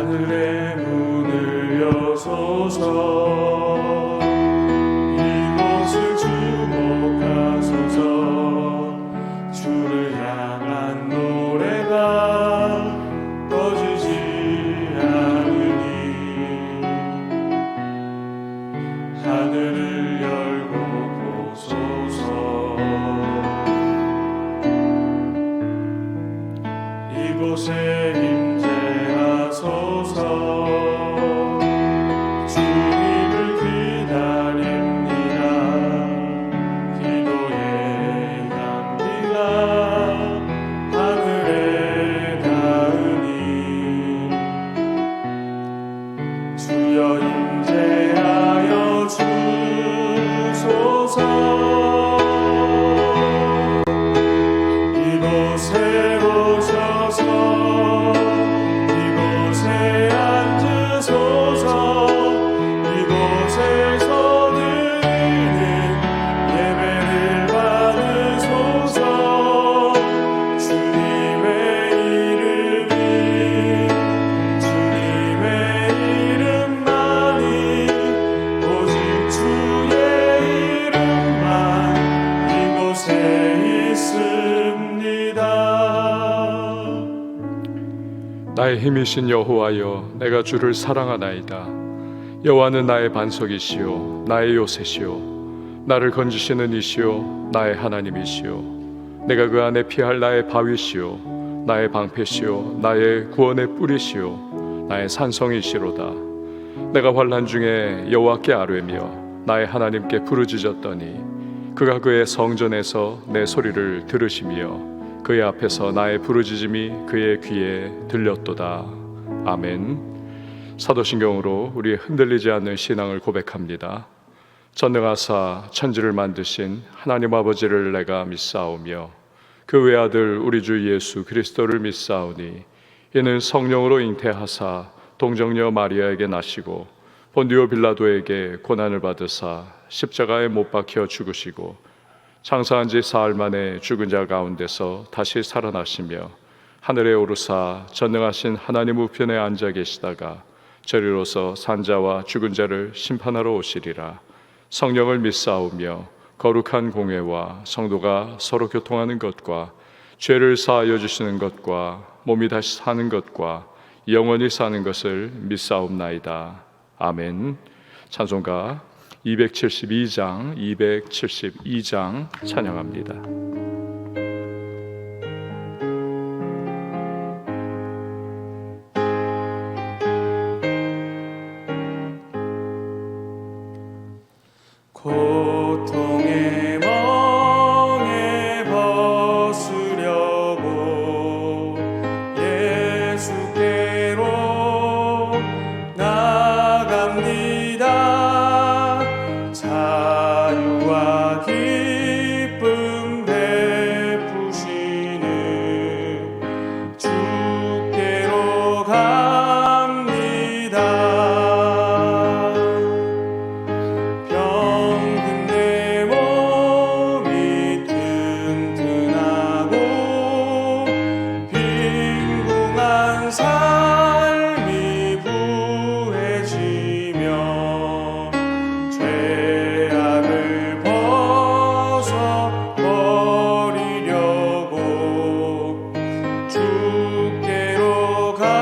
하늘의 문을 여소서. 이곳을 주목하소서. 주를 향한 노래가 꺼지지 않으니 하늘을 열고 보소서. 이곳에 임재하소서. 주님을 기다립니다. 기도의 향기가 하늘에 닿으니 주여 임재하여 주소서. 이곳에 오셔서 이곳에 앉으소서. 이곳에서 드리는 예배를 받으소서. 주님의 이름만이 오직 주의 이름만 이곳에 있습니다. 나의 힘이신 여호와여, 내가 주를 사랑하나이다. 여호와는 나의 반석이시요 나의 요새시요 나를 건지시는 이시요 나의 하나님이시요 내가 그 안에 피할 나의 바위시요 나의 방패시요 나의 구원의 뿌리시요 나의 산성이시로다. 내가 환난 중에 여호와께 아뢰며 나의 하나님께 부르짖었더니 그가 그의 성전에서 내 소리를 들으시며 그의 앞에서 나의 부르짖음이 그의 귀에 들렸도다. 아멘. 사도신경으로 우리의 흔들리지 않는 신앙을 고백합니다. 전능하사 천지를 만드신 하나님 아버지를 내가 믿사오며 그 외아들 우리 주 예수 그리스도를 믿사오니 이는 성령으로 잉태하사 동정녀 마리아에게 나시고 본디오 빌라도에게 고난을 받으사 십자가에 못 박혀 죽으시고 장사한 지 사흘 만에 죽은 자 가운데서 다시 살아나시며 하늘에 오르사 전능하신 하나님 우편에 앉아 계시다가 저리로서 산자와 죽은 자를 심판하러 오시리라. 성령을 믿사오며 거룩한 공회와 성도가 서로 교통하는 것과 죄를 사하여 주시는 것과 몸이 다시 사는 것과 영원히 사는 것을 믿사옵나이다. 아멘. 찬송가 272장 찬양합니다. 고통의 멍에 벗으려고 예수께로 나갑니다. 자유와 기쁨 베푸시는 주께로 갑니다. 병든 내 몸이 튼튼하고 빈궁한 삶이 부해지며 죄악을 벗어버리려고 주께로 갑니다.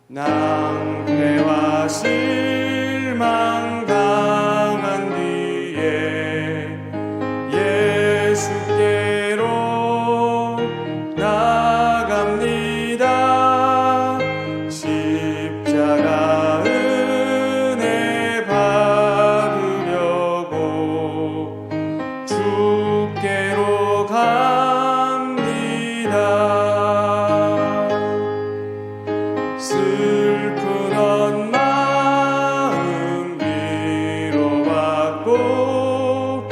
낭패와 실망 당한 뒤에 예수께로 나갑니다. 십자가 은혜 받으려고 주께로 갑니다. 슬픈 마음 위로받고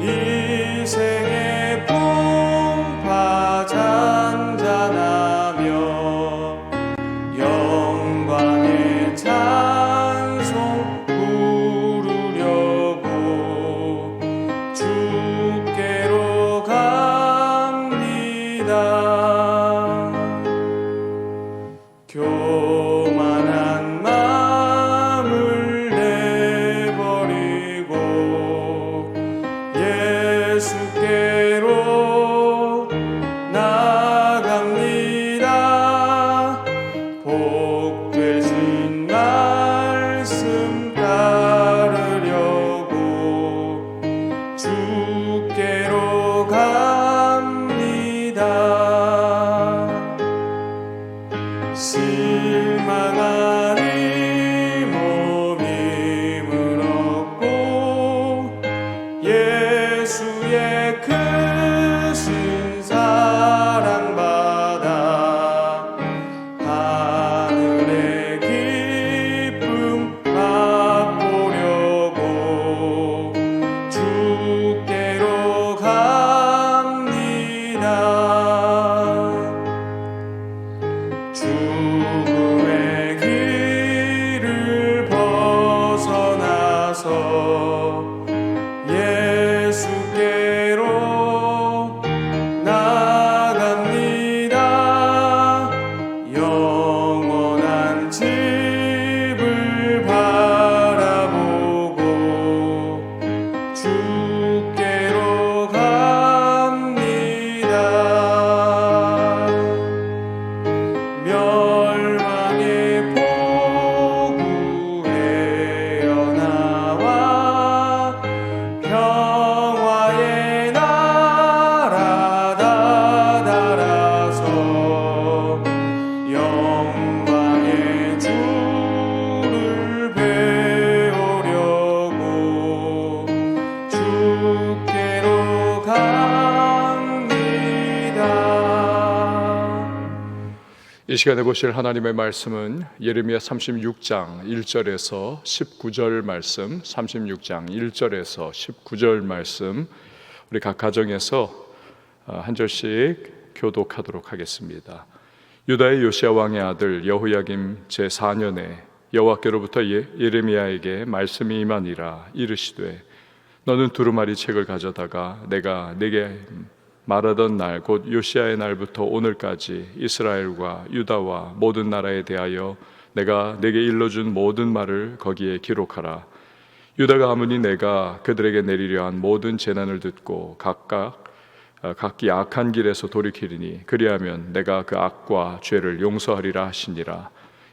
이 생의 풍파 잔잔하며 영광의 찬송 부르려고 주께로 갑니다. 주의 길을 벗어나서 예수께로 나갑니다. 영원한 집을 바라보고 주께로 갑니다. 멸망의 포구에어 나와 평화의 나라 다다라서 영광의 주를 배우려고 주께로 갑니다. 이 시간에 보실 하나님의 말씀은 예레미야 36장 1절에서 19절 말씀, 36장 1절에서 19절 말씀, 우리 각 가정에서 한 절씩 교독하도록 하겠습니다. 유다의 요시야 왕의 아들 여호야김 제4년에 여호와께로부터 예레미야에게 말씀이 임하니라. 이르시되 너는 두루마리 책을 가져다가 내가 네게 말하던 날 곧 요시야의 날부터 오늘까지 이스라엘과 유다와 모든 나라에 대하여 내가 네게 일러준 모든 말을 거기에 기록하라. 유다가 아무니 내가 그들에게 내리려 한 모든 재난을 듣고 각기 악한 길에서 돌이키리니 그리하면 내가 그 악과 죄를 용서하리라 하시니라.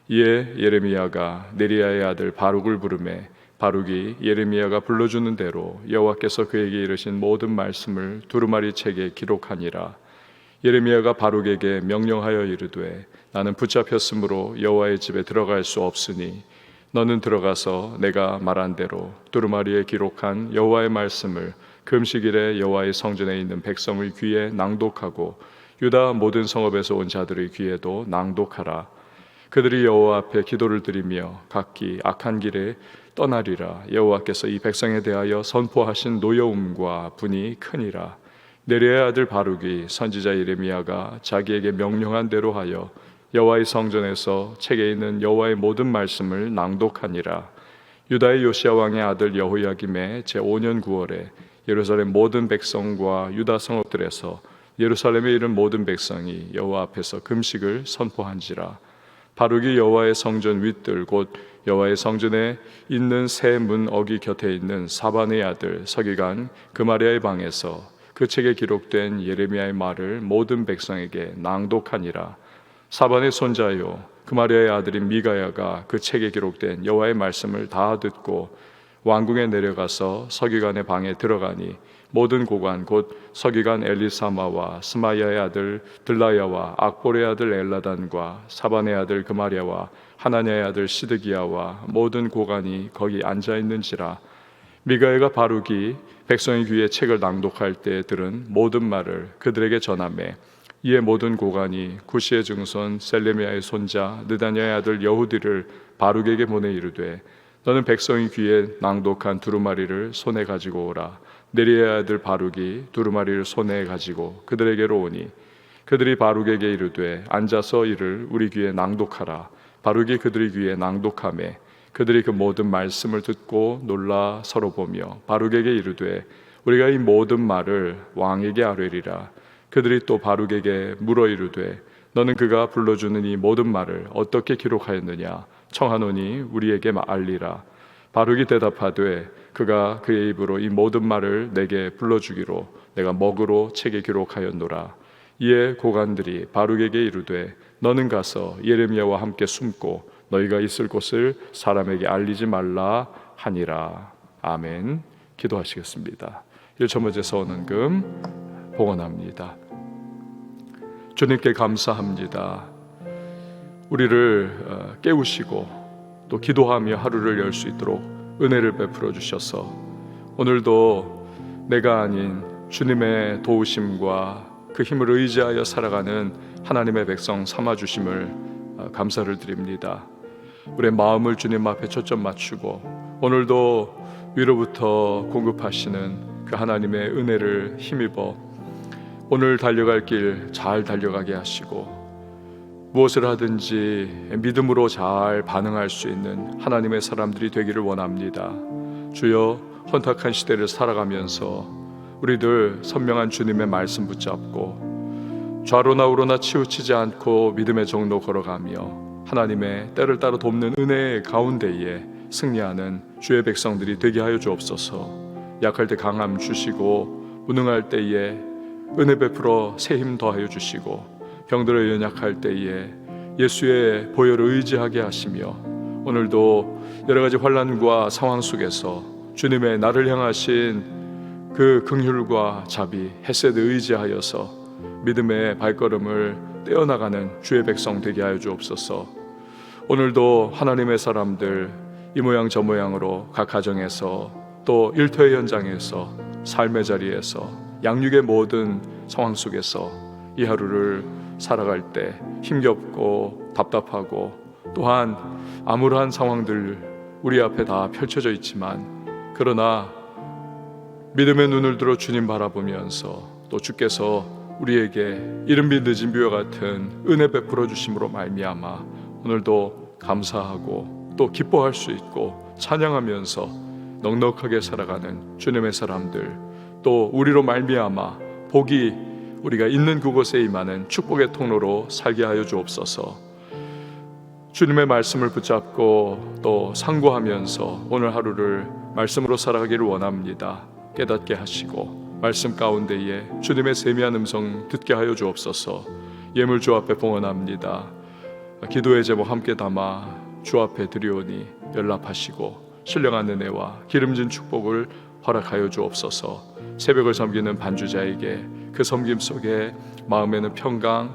이에 예레미야가 네리야의 아들 바룩을 부르매 바룩이 예레미야가 불러주는 대로 여호와께서 그에게 이르신 모든 말씀을 두루마리 책에 기록하니라. 예레미야가 바룩에게 명령하여 이르되 나는 붙잡혔으므로 여호와의 집에 들어갈 수 없으니 너는 들어가서 내가 말한 대로 두루마리에 기록한 여호와의 말씀을 금식일에 여호와의 성전에 있는 백성의 귀에 낭독하고 유다 모든 성읍에서 온 자들의 귀에도 낭독하라. 그들이 여호와 앞에 기도를 드리며 각기 악한 길에 떠나리라. 여호와께서 이 백성에 대하여 선포하신 노여움과 분이 크니라. 네리야의 아들 바룩이 선지자 예레미야가 자기에게 명령한 대로 하여 여호와의 성전에서 책에 있는 여호와의 모든 말씀을 낭독하니라. 유다의 요시야 왕의 아들 여호야김의 제5년 9월에 예루살렘 모든 백성과 유다 성읍들에서 예루살렘에 이른 모든 백성이 여호와 앞에서 금식을 선포한지라. 바룩이 여호와의 성전 윗들 곧 여호와의 성전에 있는 새 문 어기 곁에 있는 사반의 아들 서기관 그마리아의 방에서 그 책에 기록된 예레미야의 말을 모든 백성에게 낭독하니라. 사반의 손자요 그마리아의 아들인 미가야가 그 책에 기록된 여호와의 말씀을 다 듣고 왕궁에 내려가서 서기관의 방에 들어가니 모든 고관 곧 서기관 엘리사마와 스마야의 아들 들라야와 악볼의 아들 엘라단과 사반의 아들 그마리아와 하나냐의 아들 시드기야와 모든 고관이 거기 앉아 있는지라. 미가야가 바룩이 백성의 귀에 책을 낭독할 때 들은 모든 말을 그들에게 전하매 이에 모든 고관이 구시의 증손 셀레미야의 손자 느다냐의 아들 여후디를 바룩에게 보내 이르되 너는 백성의 귀에 낭독한 두루마리를 손에 가지고 오라. 네리야의 아들 바룩이 두루마리를 손에 가지고 그들에게로 오니 그들이 바룩에게 이르되 앉아서 이를 우리 귀에 낭독하라. 바룩이 그들의 귀에 낭독하매 그들이 그 모든 말씀을 듣고 놀라 서로 보며 바룩에게 이르되 우리가 이 모든 말을 왕에게 아뢰리라. 그들이 또 바룩에게 물어 이르되 너는 그가 불러주는 이 모든 말을 어떻게 기록하였느냐 청하노니 우리에게 알리라. 바룩이 대답하되 그가 그의 입으로 이 모든 말을 내게 불러주기로 내가 먹으로 책에 기록하였노라. 이에 고관들이 바룩에게 이르되 너는 가서 예레미야와 함께 숨고 너희가 있을 곳을 사람에게 알리지 말라 하니라. 아멘. 기도하시겠습니다. 1초먼저 서원헌금 봉헌합니다. 주님께 감사합니다. 우리를 깨우시고 또 기도하며 하루를 열 수 있도록 은혜를 베풀어 주셔서 오늘도 내가 아닌 주님의 도우심과 그 힘을 의지하여 살아가는 하나님의 백성 삼아주심을 감사를 드립니다. 우리의 마음을 주님 앞에 초점 맞추고 오늘도 위로부터 공급하시는 그 하나님의 은혜를 힘입어 오늘 달려갈 길 잘 달려가게 하시고 무엇을 하든지 믿음으로 잘 반응할 수 있는 하나님의 사람들이 되기를 원합니다. 주여, 혼탁한 시대를 살아가면서 우리들 선명한 주님의 말씀 붙잡고 좌로나 우로나 치우치지 않고 믿음의 정로 걸어가며 하나님의 때를 따라 돕는 은혜의 가운데에 승리하는 주의 백성들이 되게 하여 주옵소서. 약할 때 강함 주시고 무능할 때에 은혜 베풀어 새 힘 더하여 주시고 병들어 연약할 때에 예수의 보혈을 의지하게 하시며 오늘도 여러 가지 환난과 상황 속에서 주님의 나를 향하신 그 긍휼과 자비, 헤세드 의지하여서 믿음의 발걸음을 떼어나가는 주의 백성 되게 하여 주옵소서. 오늘도 하나님의 사람들 이 모양 저 모양으로 각 가정에서 또 일터의 현장에서 삶의 자리에서 양육의 모든 상황 속에서 이 하루를 살아갈 때 힘겹고 답답하고 또한 암울한 상황들 우리 앞에 다 펼쳐져 있지만 그러나 믿음의 눈을 들어 주님 바라보면서 또 주께서 우리에게 이른비 늦은 비와 같은 은혜 베풀어 주심으로 말미암아 오늘도 감사하고 또 기뻐할 수 있고 찬양하면서 넉넉하게 살아가는 주님의 사람들 또 우리로 말미암아 복이 우리가 있는 그곳에 임하는 축복의 통로로 살게 하여 주옵소서. 주님의 말씀을 붙잡고 또 상고하면서 오늘 하루를 말씀으로 살아가기를 원합니다. 깨닫게 하시고 말씀 가운데에 주님의 세미한 음성 듣게 하여 주옵소서. 예물 주 앞에 봉헌합니다. 기도의 제목 함께 담아 주 앞에 드리오니 연락하시고 신령한 은혜와 기름진 축복을 허락하여 주옵소서. 새벽을 섬기는 반주자에게 그 섬김 속에 마음에는 평강,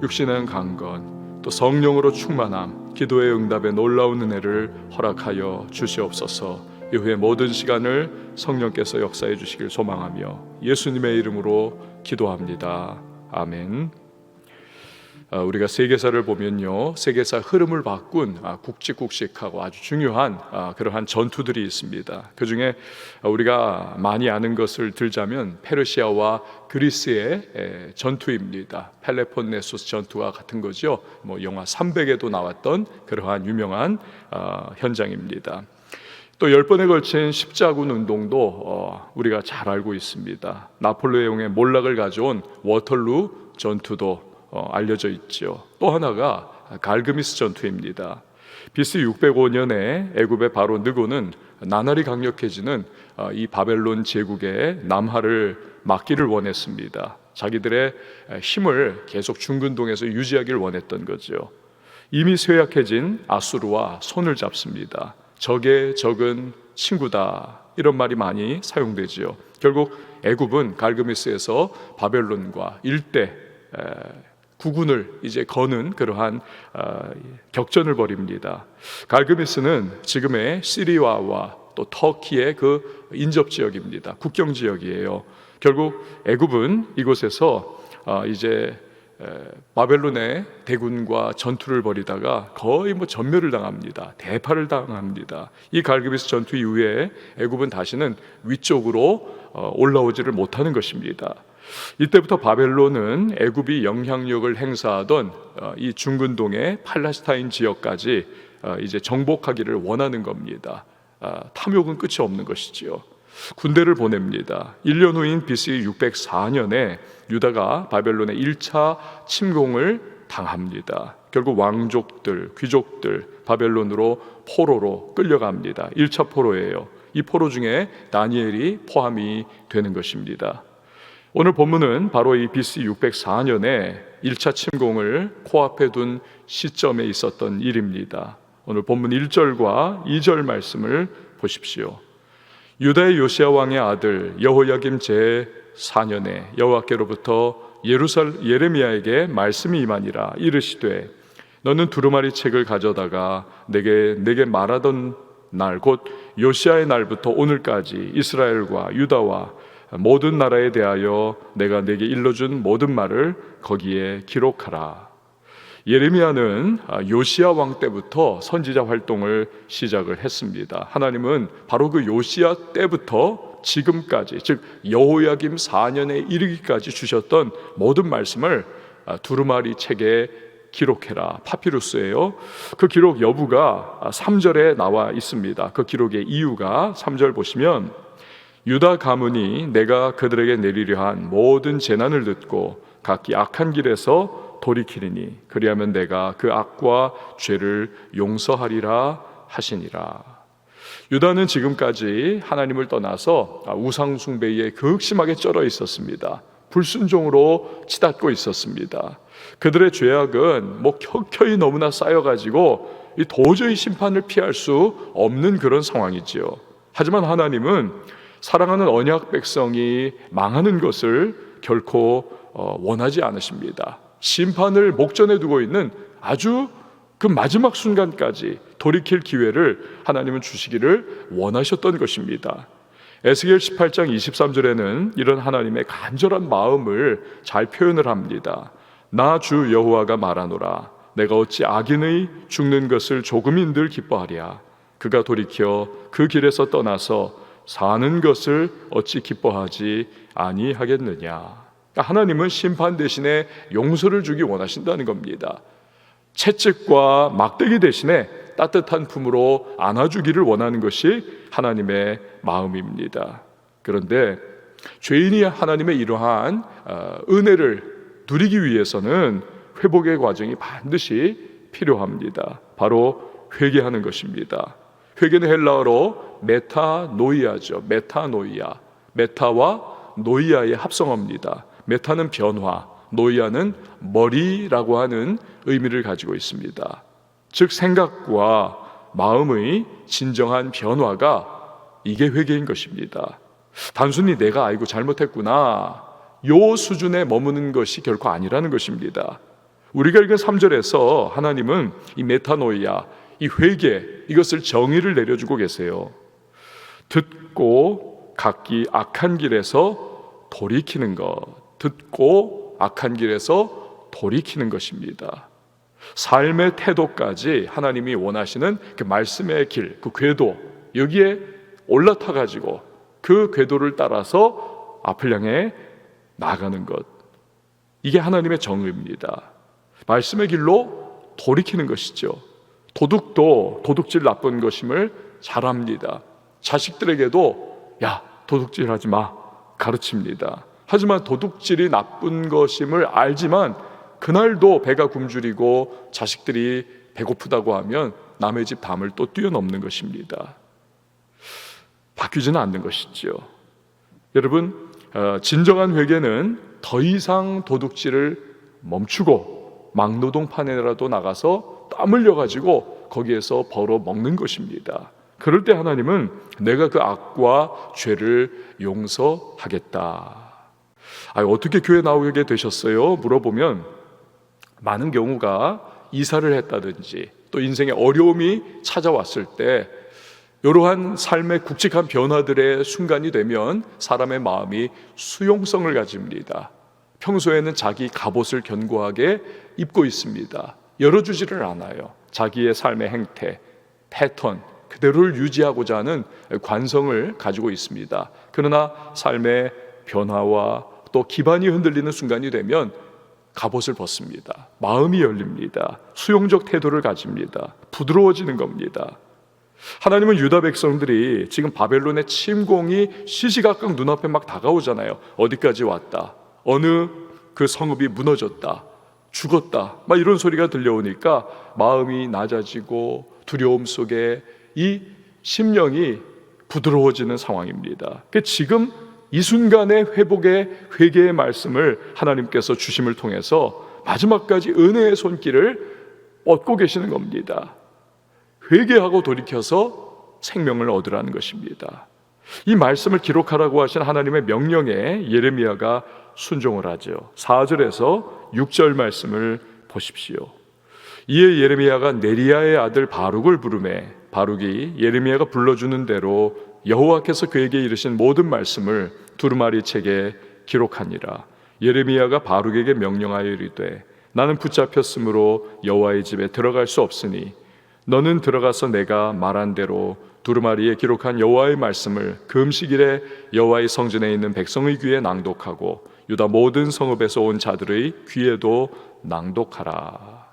육신에는 강건, 또 성령으로 충만함, 기도의 응답에 놀라운 은혜를 허락하여 주시옵소서. 이후의 모든 시간을 성령께서 역사해 주시길 소망하며 예수님의 이름으로 기도합니다. 아멘. 우리가 세계사를 보면요, 세계사 흐름을 바꾼 굵직굵직하고 아주 중요한 그러한 전투들이 있습니다. 그 중에 우리가 많이 아는 것을 들자면 페르시아와 그리스의 전투입니다. 펠레폰네소스 전투와 같은 거죠. 영화 300에도 나왔던 그러한 유명한 현장입니다. 또 10번에 걸친 십자군 운동도 우리가 잘 알고 있습니다. 나폴레옹의 몰락을 가져온 워털루 전투도 알려져 있죠. 또 하나가 갈그미스 전투입니다. BC 605년에 애굽의 바로 느고는 나날이 강력해지는 이 바벨론 제국의 남하를 막기를 원했습니다. 자기들의 힘을 계속 중근동에서 유지하기를 원했던 거죠. 이미 쇠약해진 아수르와 손을 잡습니다. 적의 적은 친구다, 이런 말이 많이 사용되지요. 결국 애굽은 갈그미스에서 바벨론과 일대 구군을 이제 거는 그러한 격전을 벌입니다. 갈그미스는 지금의 시리아와 또 터키의 그 인접 지역입니다. 국경 지역이에요. 결국 애굽은 이곳에서 이제 바벨론의 대군과 전투를 벌이다가 거의 전멸을 당합니다. 대파를 당합니다. 이 갈그미스 전투 이후에 애굽은 다시는 위쪽으로 올라오지를 못하는 것입니다. 이때부터 바벨론은 애굽이 영향력을 행사하던 이 중근동의 팔레스타인 지역까지 이제 정복하기를 원하는 겁니다. 탐욕은 끝이 없는 것이지요. 군대를 보냅니다. 1년 후인 BC 604년에 유다가 바벨론의 1차 침공을 당합니다. 결국 왕족들, 귀족들 바벨론으로 포로로 끌려갑니다. 1차 포로예요. 이 포로 중에 다니엘이 포함이 되는 것입니다. 오늘 본문은 바로 이 BC 604년에 1차 침공을 코앞에 둔 시점에 있었던 일입니다. 오늘 본문 1절과 2절 말씀을 보십시오. 유다의 요시야 왕의 아들 여호야김 제4년에 여호와께로부터 예레미야에게 말씀이 임하니라. 이르시되 너는 두루마리 책을 가져다가 내게 말하던 날 곧 요시야의 날부터 오늘까지 이스라엘과 유다와 모든 나라에 대하여 내가 내게 일러준 모든 말을 거기에 기록하라. 예레미야는 요시야 왕 때부터 선지자 활동을 시작을 했습니다. 하나님은 바로 그 요시야 때부터 지금까지, 즉 여호야김 4년에 이르기까지 주셨던 모든 말씀을 두루마리 책에 기록해라. 파피루스예요. 그 기록 여부가 3절에 나와 있습니다. 그 기록의 이유가 3절 보시면, 유다 가문이 내가 그들에게 내리려 한 모든 재난을 듣고 각기 악한 길에서 돌이키리니 그리하면 내가 그 악과 죄를 용서하리라 하시니라. 유다는 지금까지 하나님을 떠나서 우상 숭배에 극심하게 쩔어 있었습니다. 불순종으로 치닫고 있었습니다. 그들의 죄악은 켜켜이 너무나 쌓여가지고 도저히 심판을 피할 수 없는 그런 상황이지요. 하지만 하나님은 사랑하는 언약 백성이 망하는 것을 결코 원하지 않으십니다. 심판을 목전에 두고 있는 아주 그 마지막 순간까지 돌이킬 기회를 하나님은 주시기를 원하셨던 것입니다. 에스겔 18장 23절에는 이런 하나님의 간절한 마음을 잘 표현을 합니다. 나 주 여호와가 말하노라. 내가 어찌 악인의 죽는 것을 조금인들 기뻐하랴. 그가 돌이켜 그 길에서 떠나서 사는 것을 어찌 기뻐하지 아니하겠느냐. 그러니까 하나님은 심판 대신에 용서를 주기 원하신다는 겁니다. 채찍과 막대기 대신에 따뜻한 품으로 안아주기를 원하는 것이 하나님의 마음입니다. 그런데 죄인이 하나님의 이러한 은혜를 누리기 위해서는 회복의 과정이 반드시 필요합니다. 바로 회개하는 것입니다. 회개는 헬라어로 메타노이아죠. 메타노이아. 메타와 노이아의 합성어입니다. 메타는 변화, 노이아는 머리라고 하는 의미를 가지고 있습니다. 즉 생각과 마음의 진정한 변화가 이게 회개인 것입니다. 단순히 내가 아이고 잘못했구나 요 수준에 머무는 것이 결코 아니라는 것입니다. 우리가 읽은 3절에서 하나님은 이 메타노이아, 이 회개, 이것을 정의를 내려주고 계세요. 듣고 각기 악한 길에서 돌이키는 것, 듣고 악한 길에서 돌이키는 것입니다. 삶의 태도까지 하나님이 원하시는 그 말씀의 길, 그 궤도, 여기에 올라타 가지고 그 궤도를 따라서 앞을 향해 나아가는 것, 이게 하나님의 정의입니다. 말씀의 길로 돌이키는 것이죠. 도둑도 도둑질 나쁜 것임을 잘 압니다. 자식들에게도 야 도둑질 하지 마 가르칩니다. 하지만 도둑질이 나쁜 것임을 알지만 그날도 배가 굶주리고 자식들이 배고프다고 하면 남의 집 담을 또 뛰어넘는 것입니다. 바뀌지는 않는 것이지요. 여러분, 진정한 회개는 더 이상 도둑질을 멈추고 막노동판에라도 나가서 땀 흘려가지고 거기에서 벌어 먹는 것입니다. 그럴 때 하나님은 내가 그 악과 죄를 용서하겠다. 어떻게 교회 나오게 되셨어요? 물어보면 많은 경우가 이사를 했다든지 또 인생의 어려움이 찾아왔을 때 이러한 삶의 굵직한 변화들의 순간이 되면 사람의 마음이 수용성을 가집니다. 평소에는 자기 갑옷을 견고하게 입고 있습니다. 열어주지를 않아요. 자기의 삶의 행태, 패턴 그대로를 유지하고자 하는 관성을 가지고 있습니다. 그러나 삶의 변화와 또 기반이 흔들리는 순간이 되면 갑옷을 벗습니다. 마음이 열립니다. 수용적 태도를 가집니다. 부드러워지는 겁니다. 하나님은 유다 백성들이 지금 바벨론의 침공이 시시각각 눈앞에 막 다가오잖아요. 어디까지 왔다, 어느 그 성읍이 무너졌다, 죽었다, 막 이런 소리가 들려오니까 마음이 낮아지고 두려움 속에 이 심령이 부드러워지는 상황입니다. 지금 이 순간의 회개의 말씀을 하나님께서 주심을 통해서 마지막까지 은혜의 손길을 뻗고 계시는 겁니다. 회개하고 돌이켜서 생명을 얻으라는 것입니다. 이 말씀을 기록하라고 하신 하나님의 명령에 예레미야가 순종을 하죠. 4절에서 6절 말씀을 보십시오. 이에 예레미야가 네리야의 아들 바룩을 부르매 바룩이 예레미야가 불러주는 대로 여호와께서 그에게 이르신 모든 말씀을 두루마리 책에 기록하니라. 예레미야가 바룩에게 명령하여 이르되 나는 붙잡혔으므로 여호와의 집에 들어갈 수 없으니 너는 들어가서 내가 말한 대로 두루마리에 기록한 여호와의 말씀을 금식일에 여호와의 성전에 있는 백성의 귀에 낭독하고 유다 모든 성읍에서 온 자들의 귀에도 낭독하라.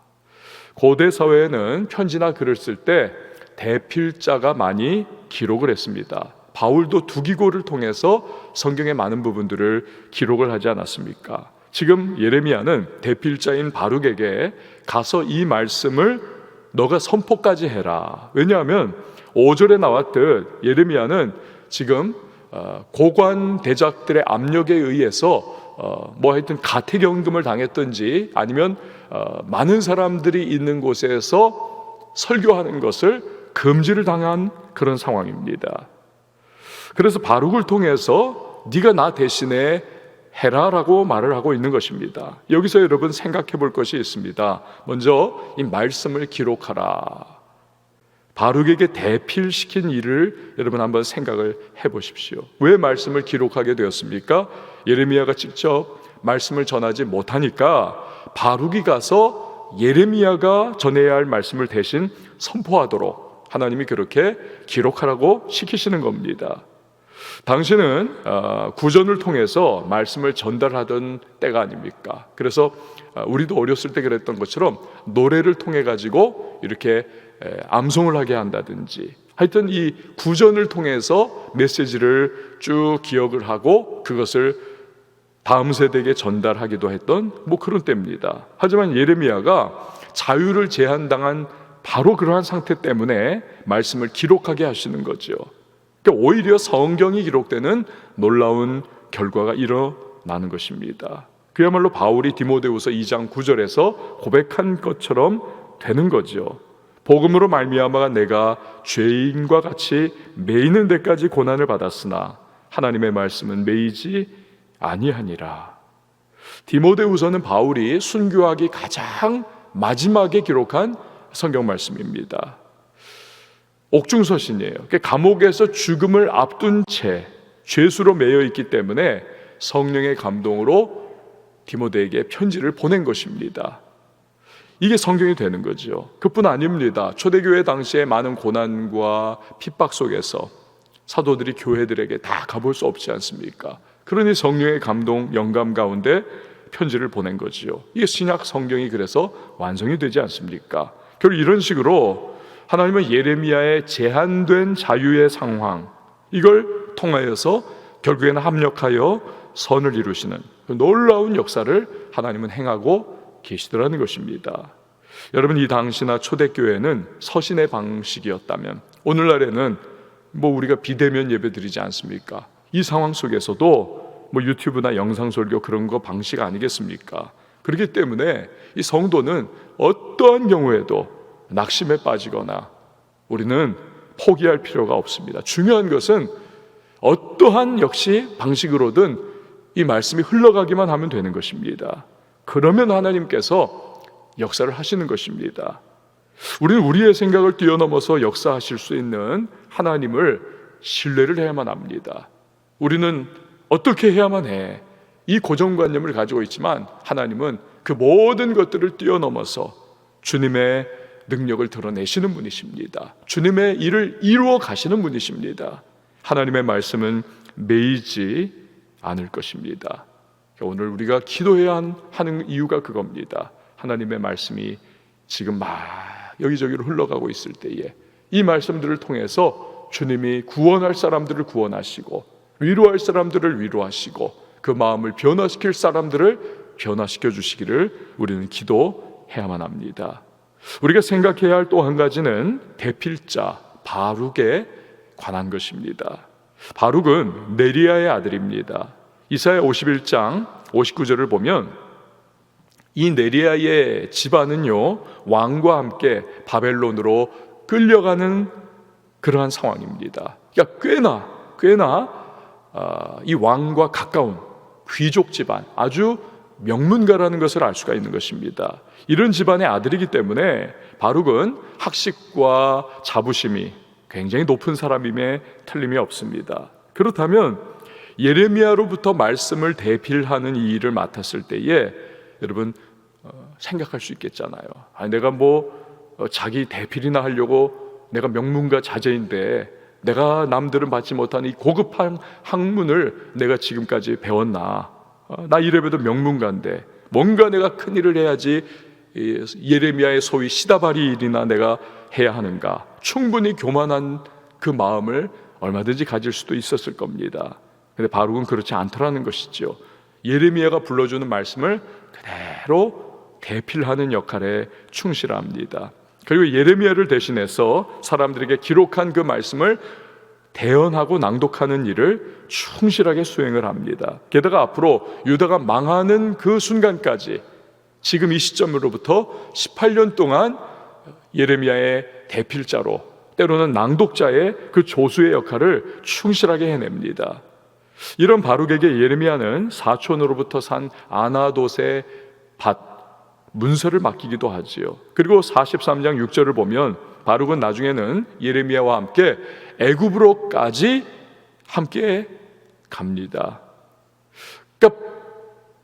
고대 사회에는 편지나 글을 쓸 때 대필자가 많이 기록을 했습니다. 바울도 두기고를 통해서 성경의 많은 부분들을 기록을 하지 않았습니까? 지금 예레미야는 대필자인 바룩에게 가서 이 말씀을 너가 선포까지 해라. 왜냐하면 5절에 나왔듯 예레미야는 지금 고관 대작들의 압력에 의해서 하여튼 가택연금을 당했든지 아니면 많은 사람들이 있는 곳에서 설교하는 것을 금지를 당한 그런 상황입니다. 그래서 바룩을 통해서 네가 나 대신에 해라라고 말을 하고 있는 것입니다. 여기서 여러분 생각해 볼 것이 있습니다. 먼저 이 말씀을 기록하라. 바룩에게 대필시킨 일을 여러분 한번 생각을 해 보십시오. 왜 말씀을 기록하게 되었습니까? 예레미야가 직접 말씀을 전하지 못하니까 바룩이 가서 예레미야가 전해야 할 말씀을 대신 선포하도록 하나님이 그렇게 기록하라고 시키시는 겁니다. 당시는 구전을 통해서 말씀을 전달하던 때가 아닙니까? 그래서 우리도 어렸을 때 그랬던 것처럼 노래를 통해 가지고 이렇게 암송을 하게 한다든지 하여튼 이 구전을 통해서 메시지를 쭉 기억을 하고 그것을 다음 세대에게 전달하기도 했던 그런 때입니다. 하지만 예레미야가 자유를 제한당한 바로 그러한 상태 때문에 말씀을 기록하게 하시는 거죠. 그러니까 오히려 성경이 기록되는 놀라운 결과가 일어나는 것입니다. 그야말로 바울이 디모데후서 2장 9절에서 고백한 것처럼 되는 거죠. 복음으로 말미암아 내가 죄인과 같이 매이는 데까지 고난을 받았으나 하나님의 말씀은 매이지 아니하니라. 디모데후서는 바울이 순교하기 가장 마지막에 기록한 성경 말씀입니다. 옥중서신이에요. 감옥에서 죽음을 앞둔 채 죄수로 매여 있기 때문에 성령의 감동으로 디모데에게 편지를 보낸 것입니다. 이게 성경이 되는 거죠. 그뿐 아닙니다. 초대교회 당시에 많은 고난과 핍박 속에서 사도들이 교회들에게 다 가볼 수 없지 않습니까? 그러니 성령의 감동, 영감 가운데 편지를 보낸 거지요. 이게 신약 성경이 그래서 완성이 되지 않습니까? 결국 이런 식으로 하나님은 예레미야의 제한된 자유의 상황, 이걸 통하여서 결국에는 합력하여 선을 이루시는 놀라운 역사를 하나님은 행하고 계시더라는 것입니다. 여러분, 이 당시나 초대교회는 서신의 방식이었다면 오늘날에는 우리가 비대면 예배 드리지 않습니까? 이 상황 속에서도 유튜브나 영상 설교 그런 거 방식 아니겠습니까? 그렇기 때문에 이 성도는 어떠한 경우에도 낙심에 빠지거나 우리는 포기할 필요가 없습니다. 중요한 것은 어떠한 역시 방식으로든 이 말씀이 흘러가기만 하면 되는 것입니다. 그러면 하나님께서 역사를 하시는 것입니다. 우리는 우리의 생각을 뛰어넘어서 역사하실 수 있는 하나님을 신뢰를 해야만 합니다. 우리는 어떻게 해야만 해? 이 고정관념을 가지고 있지만 하나님은 그 모든 것들을 뛰어넘어서 주님의 능력을 드러내시는 분이십니다. 주님의 일을 이루어 가시는 분이십니다. 하나님의 말씀은 매이지 않을 것입니다. 오늘 우리가 기도해야 하는 이유가 그겁니다. 하나님의 말씀이 지금 막 여기저기로 흘러가고 있을 때에 이 말씀들을 통해서 주님이 구원할 사람들을 구원하시고 위로할 사람들을 위로하시고 그 마음을 변화시킬 사람들을 변화시켜 주시기를 우리는 기도해야만 합니다. 우리가 생각해야 할 또 한 가지는 대필자 바룩에 관한 것입니다. 바룩은 네리야의 아들입니다. 이사야 51장 59절을 보면 이 네리야의 집안은요 왕과 함께 바벨론으로 끌려가는 그러한 상황입니다. 그러니까 꽤나 이 왕과 가까운 귀족 집안, 아주 명문가라는 것을 알 수가 있는 것입니다. 이런 집안의 아들이기 때문에 바룩은 학식과 자부심이 굉장히 높은 사람임에 틀림이 없습니다. 그렇다면 예레미야로부터 말씀을 대필하는 이 일을 맡았을 때에 여러분 생각할 수 있겠잖아요. 내가 자기 대필이나 하려고 내가 명문가 자제인데 내가 남들은 받지 못한 이 고급한 학문을 내가 지금까지 배웠나? 나 이래봬도 명문가인데 뭔가 내가 큰 일을 해야지 예레미야의 소위 시다바리 일이나 내가 해야 하는가? 충분히 교만한 그 마음을 얼마든지 가질 수도 있었을 겁니다. 근데 바룩은 그렇지 않더라는 것이죠. 예레미야가 불러주는 말씀을 그대로 대필하는 역할에 충실합니다. 그리고 예레미야를 대신해서 사람들에게 기록한 그 말씀을 대언하고 낭독하는 일을 충실하게 수행을 합니다. 게다가 앞으로 유다가 망하는 그 순간까지 지금 이 시점으로부터 18년 동안 예레미야의 대필자로 때로는 낭독자의 그 조수의 역할을 충실하게 해냅니다. 이런 바룩에게 예레미야는 사촌으로부터 산 아나돗의 밭 문서를 맡기기도 하지요. 그리고 43장 6절을 보면 바룩은 나중에는 예레미야와 함께 애굽으로까지 함께 갑니다. 그러니까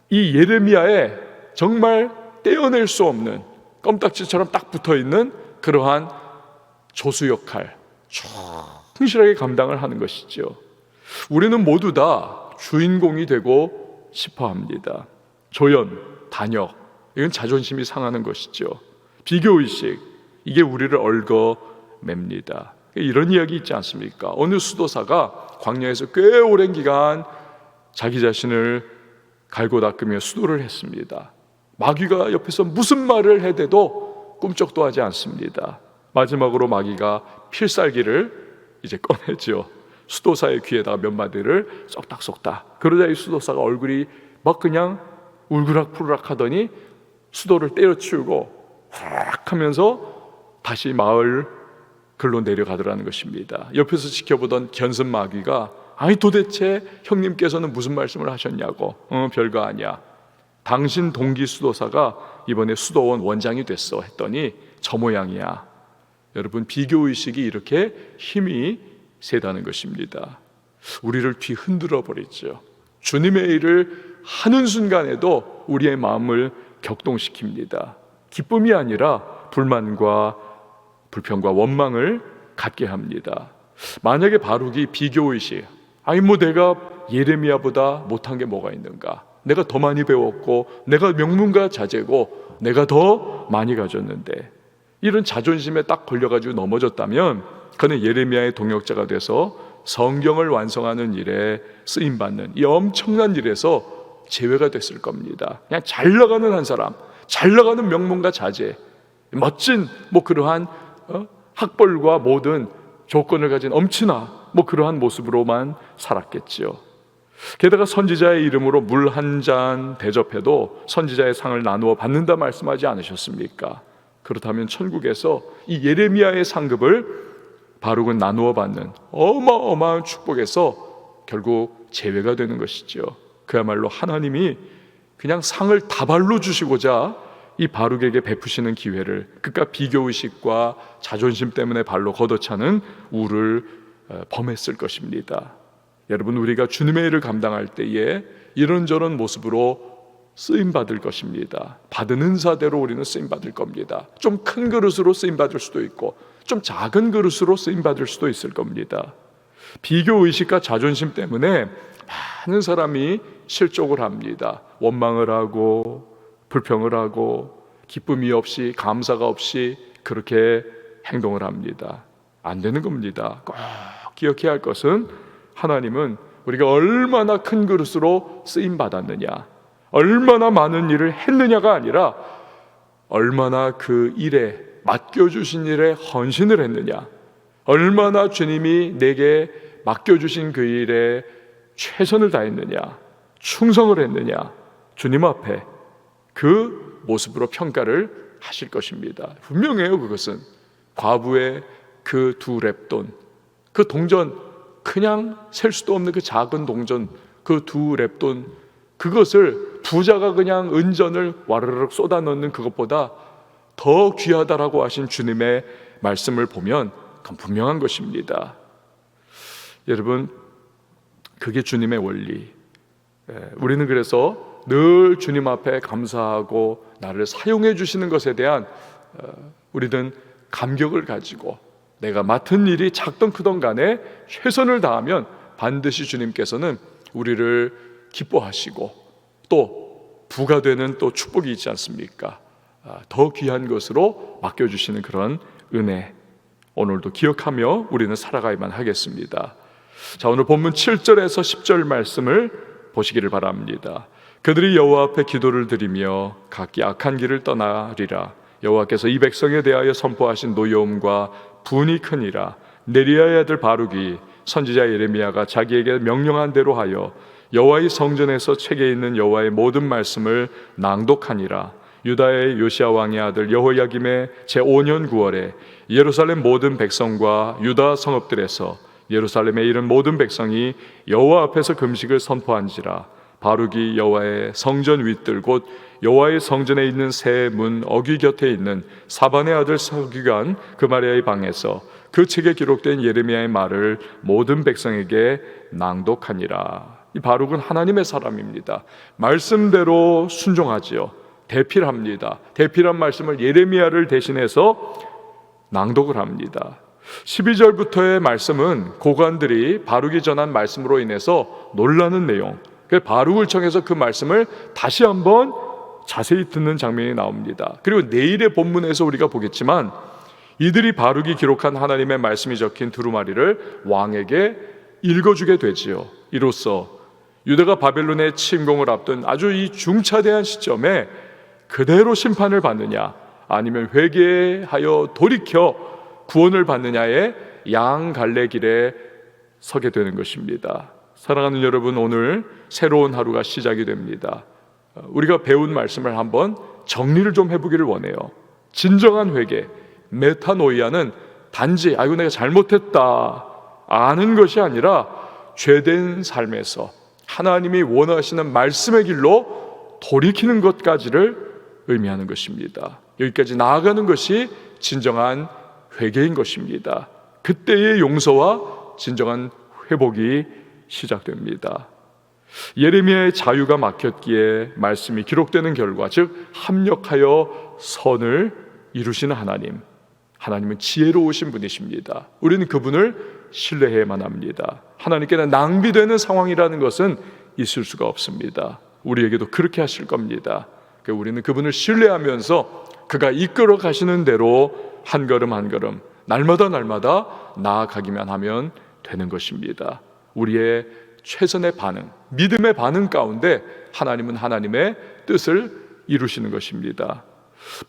이 예레미야에 정말 떼어낼 수 없는 껌딱지처럼 딱 붙어있는 그러한 조수 역할 충실하게 감당을 하는 것이죠. 우리는 모두 다 주인공이 되고 싶어 합니다. 조연, 단역, 이건 자존심이 상하는 것이죠. 비교의식, 이게 우리를 얽어맵니다. 이런 이야기 있지 않습니까? 어느 수도사가 광야에서 꽤 오랜 기간 자기 자신을 갈고 닦으며 수도를 했습니다. 마귀가 옆에서 무슨 말을 해대도 꿈쩍도 하지 않습니다. 마지막으로 마귀가 필살기를 이제 꺼내죠. 수도사의 귀에다가 몇 마디를 쏙닥쏙닥. 그러자 이 수도사가 얼굴이 막 그냥 울그락푸르락 하더니 수도를 때려치우고 후락 하면서 다시 마을 글로 내려가더라는 것입니다. 옆에서 지켜보던 견습 마귀가 아니 도대체 형님께서는 무슨 말씀을 하셨냐고. 별거 아니야. 당신 동기 수도사가 이번에 수도원 원장이 됐어 했더니 저 모양이야. 여러분, 비교의식이 이렇게 힘이 세다는 것입니다. 우리를 뒤흔들어 버리죠. 주님의 일을 하는 순간에도 우리의 마음을 격동시킵니다. 기쁨이 아니라 불만과 불평과 원망을 갖게 합니다. 만약에 바룩이 비교의식, 아니 뭐 내가 예레미야보다 못한 게 뭐가 있는가, 내가 더 많이 배웠고 내가 명문가 자제고 내가 더 많이 가졌는데, 이런 자존심에 딱 걸려가지고 넘어졌다면 그는 예레미야의 동역자가 돼서 성경을 완성하는 일에 쓰임받는 이 엄청난 일에서 제외가 됐을 겁니다. 그냥 잘 나가는 한 사람, 잘 나가는 명문가 자제, 멋진 뭐 그러한 학벌과 모든 조건을 가진 엄친아 뭐 그러한 모습으로만 살았겠지요. 게다가 선지자의 이름으로 물 한 잔 대접해도 선지자의 상을 나누어 받는다 말씀하지 않으셨습니까? 그렇다면 천국에서 이 예레미야의 상급을 바룩은 나누어 받는 어마어마한 축복에서 결국 제외가 되는 것이죠. 그야말로 하나님이 그냥 상을 다발로 주시고자 이 바룩에게 베푸시는 기회를 그깟 비교의식과 자존심 때문에 발로 걷어차는 우를 범했을 것입니다. 여러분, 우리가 주님의 일을 감당할 때에 이런저런 모습으로 쓰임받을 것입니다. 받은 은사대로 우리는 쓰임받을 겁니다. 좀 큰 그릇으로 쓰임받을 수도 있고 좀 작은 그릇으로 쓰임받을 수도 있을 겁니다. 비교의식과 자존심 때문에 많은 사람이 실족을 합니다. 원망을 하고 불평을 하고 기쁨이 없이 감사가 없이 그렇게 행동을 합니다. 안 되는 겁니다. 꼭 기억해야 할 것은 하나님은 우리가 얼마나 큰 그릇으로 쓰임받았느냐, 얼마나 많은 일을 했느냐가 아니라 얼마나 그 일에 맡겨주신 일에 헌신을 했느냐, 얼마나 주님이 내게 맡겨주신 그 일에 최선을 다했느냐, 충성을 했느냐, 주님 앞에 그 모습으로 평가를 하실 것입니다. 분명해요. 그것은 과부의 그 2렙돈, 그 동전, 그냥 셀 수도 없는 그 작은 동전, 그 2렙돈, 그것을 부자가 그냥 은전을 와르르 쏟아 넣는 그것보다 더 귀하다라고 하신 주님의 말씀을 보면 그건 분명한 것입니다. 여러분, 그게 주님의 원리. 우리는 그래서 늘 주님 앞에 감사하고 나를 사용해 주시는 것에 대한 우리는 감격을 가지고 내가 맡은 일이 작던 크던 간에 최선을 다하면 반드시 주님께서는 우리를 기뻐하시고 또 부가되는 또 축복이 있지 않습니까? 더 귀한 것으로 맡겨주시는 그런 은혜, 오늘도 기억하며 우리는 살아가야만 하겠습니다. 자, 오늘 본문 7절에서 10절 말씀을 보시기를 바랍니다. 그들이 여호와 앞에 기도를 드리며 각기 악한 길을 떠나리라. 여호와께서 이 백성에 대하여 선포하신 노여움과 분이 크니라. 네리야의 아들 바룩이 선지자 예레미야가 자기에게 명령한 대로 하여 여호와의 성전에서 책에 있는 여호와의 모든 말씀을 낭독하니라. 유다의 요시야 왕의 아들 여호야김의 제5년 9월에 예루살렘 모든 백성과 유다 성읍들에서 예루살렘에 이른 모든 백성이 여호와 앞에서 금식을 선포한지라. 바룩이 여호와의 성전 윗들 곧 여호와의 성전에 있는 새 문 어귀 곁에 있는 사반의 아들 서기관 그마리아의 방에서 그 책에 기록된 예레미야의 말을 모든 백성에게 낭독하니라. 이 바룩은 하나님의 사람입니다. 말씀대로 순종하지요. 대필합니다. 대필한 말씀을 예레미야를 대신해서 낭독을 합니다. 12절부터의 말씀은 고관들이 바룩이 전한 말씀으로 인해서 놀라는 내용, 바룩을 청해서 그 말씀을 다시 한번 자세히 듣는 장면이 나옵니다. 그리고 내일의 본문에서 우리가 보겠지만 이들이 바룩이 기록한 하나님의 말씀이 적힌 두루마리를 왕에게 읽어주게 되지요. 이로써 유다가 바벨론의 침공을 앞둔 아주 이 중차대한 시점에 그대로 심판을 받느냐 아니면 회개하여 돌이켜 구원을 받느냐의 양갈래길에 서게 되는 것입니다. 사랑하는 여러분, 오늘 새로운 하루가 시작이 됩니다. 우리가 배운 말씀을 한번 정리를 좀 해보기를 원해요. 진정한 회개, 메타노이아는 단지 아이고 내가 잘못했다 아는 것이 아니라 죄된 삶에서 하나님이 원하시는 말씀의 길로 돌이키는 것까지를 의미하는 것입니다. 여기까지 나아가는 것이 진정한 회개인 것입니다. 그때의 용서와 진정한 회복이 시작됩니다. 예레미야의 자유가 막혔기에 말씀이 기록되는 결과, 즉 합력하여 선을 이루시는 하나님, 하나님은 지혜로우신 분이십니다. 우리는 그분을 신뢰해야만 합니다. 하나님께는 낭비되는 상황이라는 것은 있을 수가 없습니다. 우리에게도 그렇게 하실 겁니다. 우리는 그분을 신뢰하면서 그가 이끌어 가시는 대로 한 걸음 한 걸음 날마다 나아가기만 하면 되는 것입니다. 우리의 최선의 반응, 믿음의 반응 가운데 하나님은 하나님의 뜻을 이루시는 것입니다.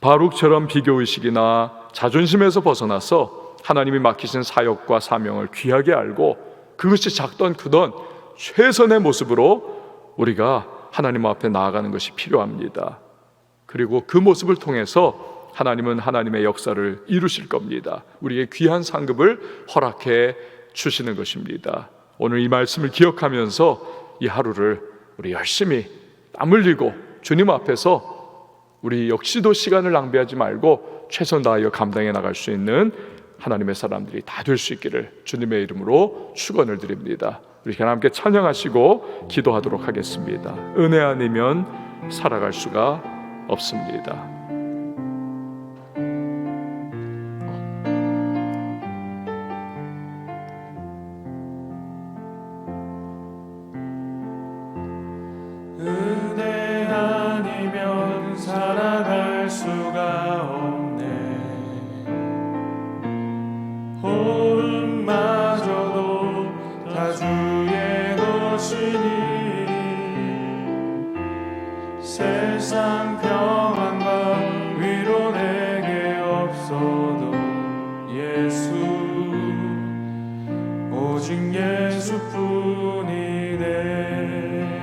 바룩처럼 비교의식이나 자존심에서 벗어나서 하나님이 맡기신 사역과 사명을 귀하게 알고 그것이 작던 크던 최선의 모습으로 우리가 하나님 앞에 나아가는 것이 필요합니다. 그리고 그 모습을 통해서 하나님은 하나님의 역사를 이루실 겁니다. 우리의 귀한 상급을 허락해 주시는 것입니다. 오늘 이 말씀을 기억하면서 이 하루를 우리 열심히 땀 흘리고 주님 앞에서 우리 역시도 시간을 낭비하지 말고 최선 다하여 감당해 나갈 수 있는 하나님의 사람들이 다 될 수 있기를 주님의 이름으로 축원을 드립니다. 우리 함께 찬양하시고 기도하도록 하겠습니다. 은혜 아니면 살아갈 수가 없습니다. 은혜 아니면 살아갈 수가 없네. 호흡마저도 다 주의 것이니 세상 평안과 위로 내게 없어도 예수 오직 예수뿐이네.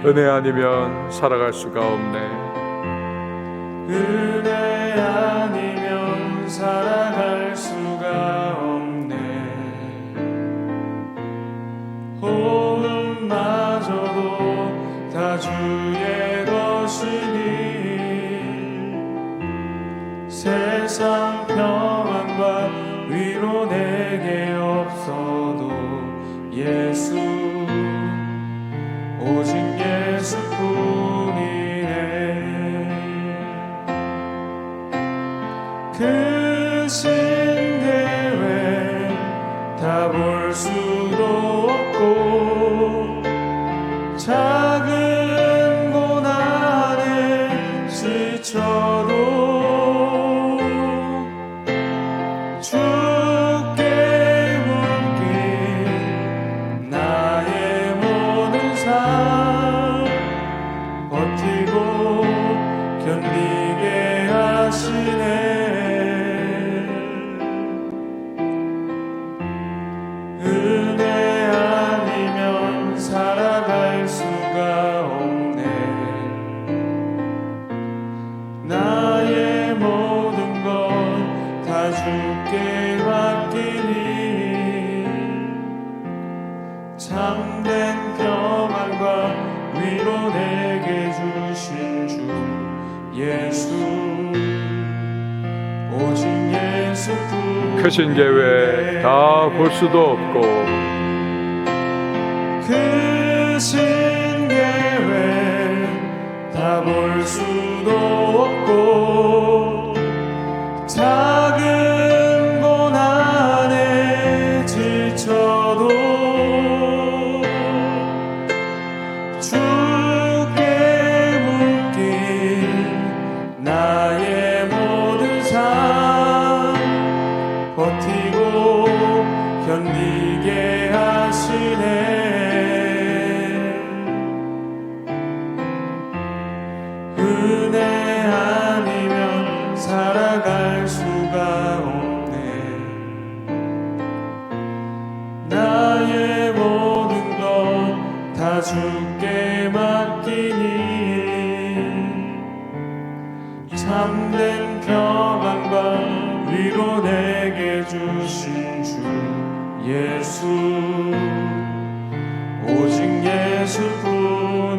은혜 아니면 살아갈 수가 없네. 은혜 아니면 살아갈 수가 없네. 호흡마저도 다 주의 것이니 세상 평안과 위로 내게 없어도 예수 오직 예수뿐이네. 그 신대회 다 볼 수도 없고 작은 고난에 지쳐도 주께 묶인 나의 모든 삶 버티고 견디게 하시네. 은혜 아니면 살아갈 수가 없네. 나의 모든 것 다 주께 맡기니 참된 평안과 위로 내게 주신 주 예수 오직 예수뿐. 크신 계획 다 볼 수도 없고 크신 계획 다 볼 수도 없고 작은 고난에 지쳐도 주께 묶인 나의 모든 삶 버티고 견디게 하시네. 은혜 아니면 살아갈 수가 없네. 나의 모든 것 다 주께 맡기니 참된 평안과 위로 내게 주신 주 예수 오직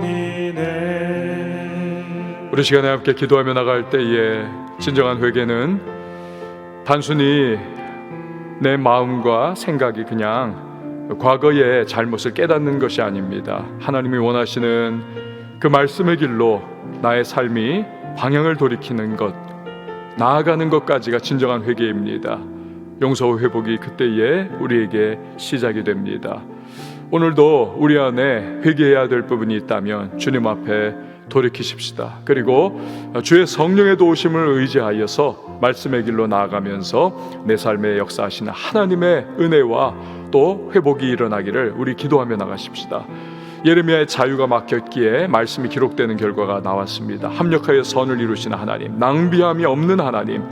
예수뿐이네. 우리 시간에 함께 기도하며 나갈 때에 진정한 회개는 단순히 내 마음과 생각이 그냥 과거의 잘못을 깨닫는 것이 아닙니다. 하나님이 원하시는 그 말씀의 길로 나의 삶이 방향을 돌이키는 것, 나아가는 것까지가 진정한 회개입니다. 용서와 회복이 그때에 우리에게 시작이 됩니다. 오늘도 우리 안에 회개해야 될 부분이 있다면 주님 앞에 돌이키십시다. 그리고 주의 성령의 도우심을 의지하여서 말씀의 길로 나아가면서 내 삶에 역사하시는 하나님의 은혜와 또 회복이 일어나기를 우리 기도하며 나가십시다. 예레미야의 자유가 막혔기에 말씀이 기록되는 결과가 나왔습니다. 합력하여 선을 이루시는 하나님, 낭비함이 없는 하나님,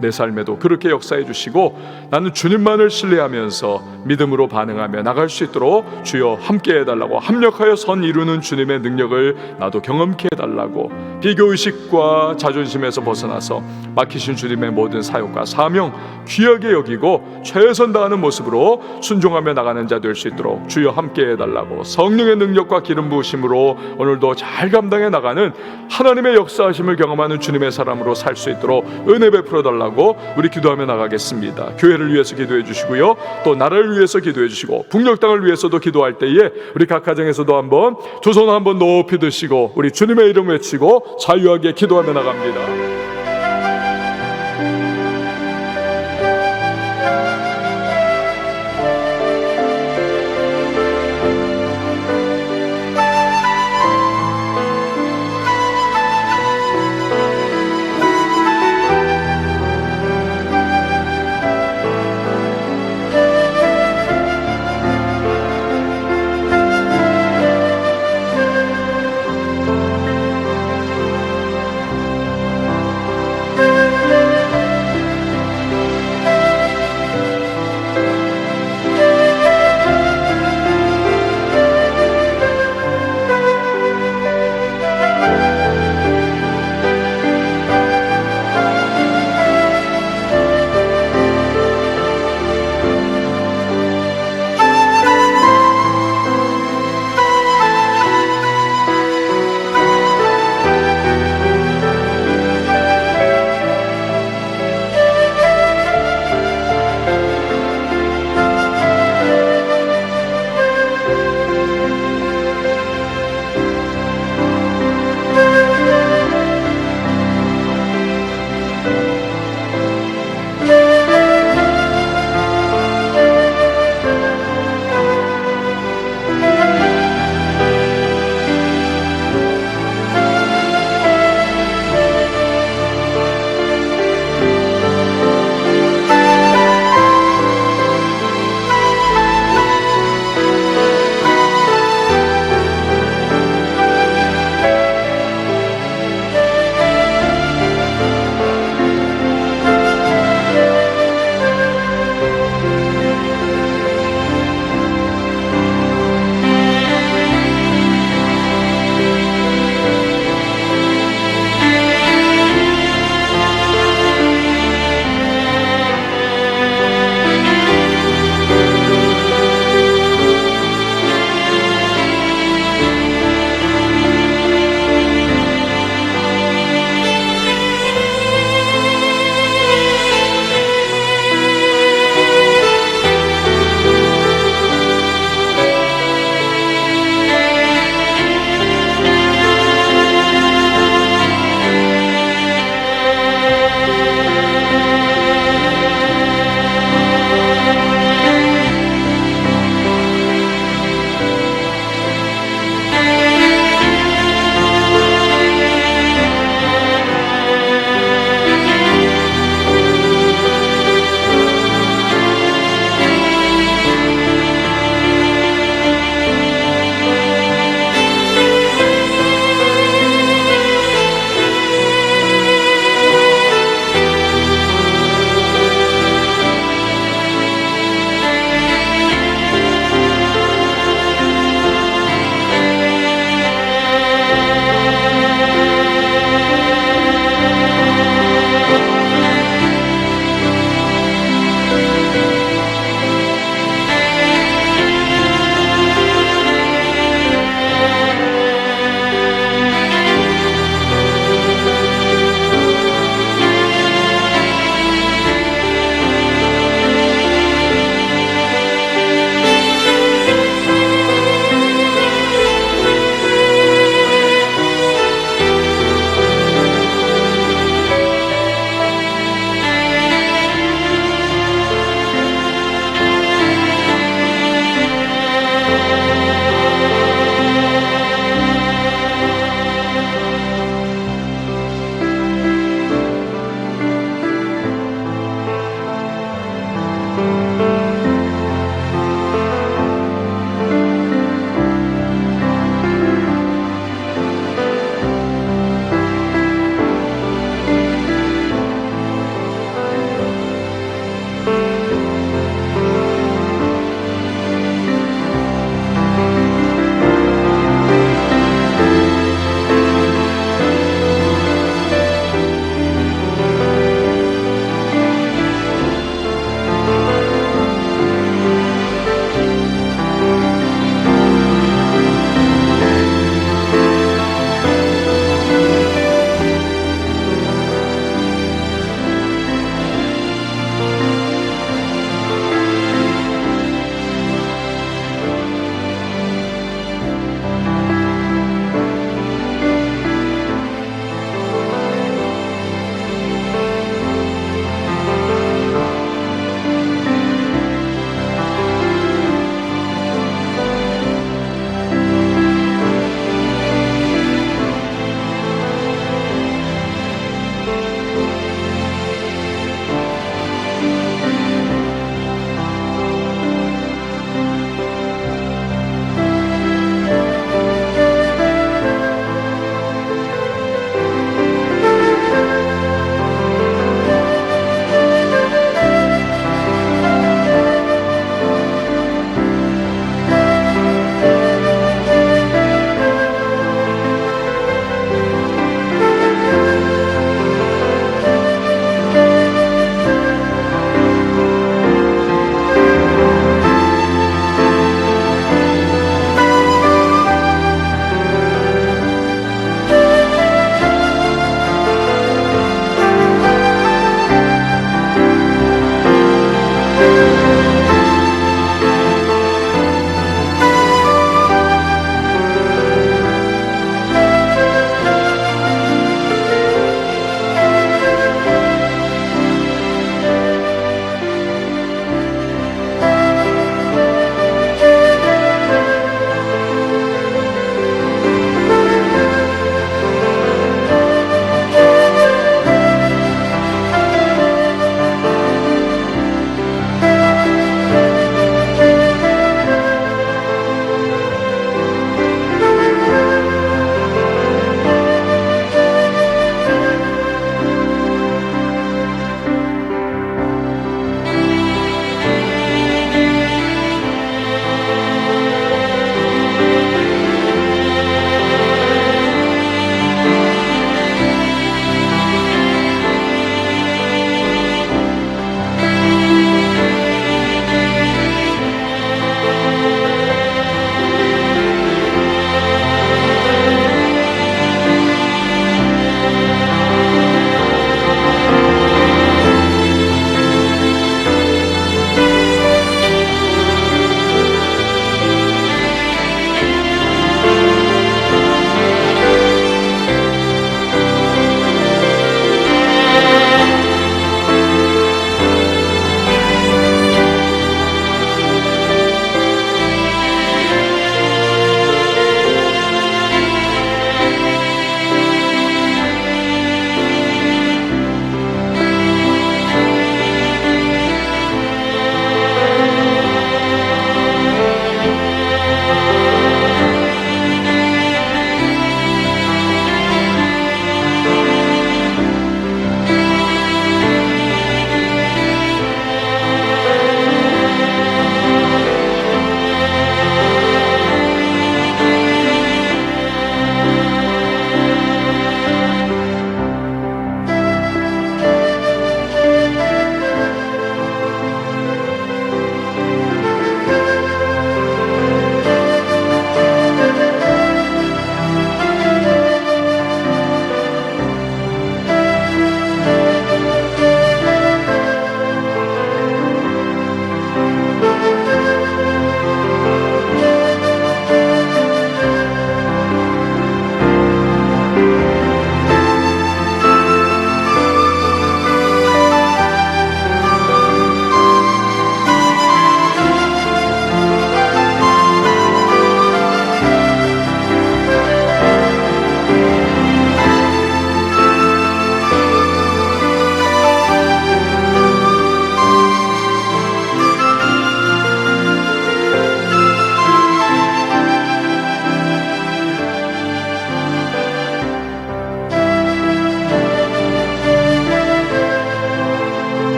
내 삶에도 그렇게 역사해 주시고 나는 주님만을 신뢰하면서 믿음으로 반응하며 나갈 수 있도록 주여 함께 해달라고, 합력하여 선 이루는 주님의 능력을 나도 경험케 해달라고, 비교의식과 자존심에서 벗어나서 맡기신 주님의 모든 사역과 사명 귀하게 여기고 최선 다하는 모습으로 순종하며 나가는 자 될 수 있도록 주여 함께 해달라고, 성령의 능력과 기름 부으심으로 오늘도 잘 감당해 나가는 하나님의 역사하심을 경험하는 주님의 사람으로 살 수 있도록 은혜 베풀어 달라고 우리 기도하며 나가겠습니다. 교회를 위해서 기도해 주시고요, 또 나라를 위해서 기도해 주시고 북녘 땅을 위해서도 기도할 때에 우리 각 가정에서도 한번 두 손 한번 높이 드시고 우리 주님의 이름 외치고 자유하게 기도하며 나갑니다.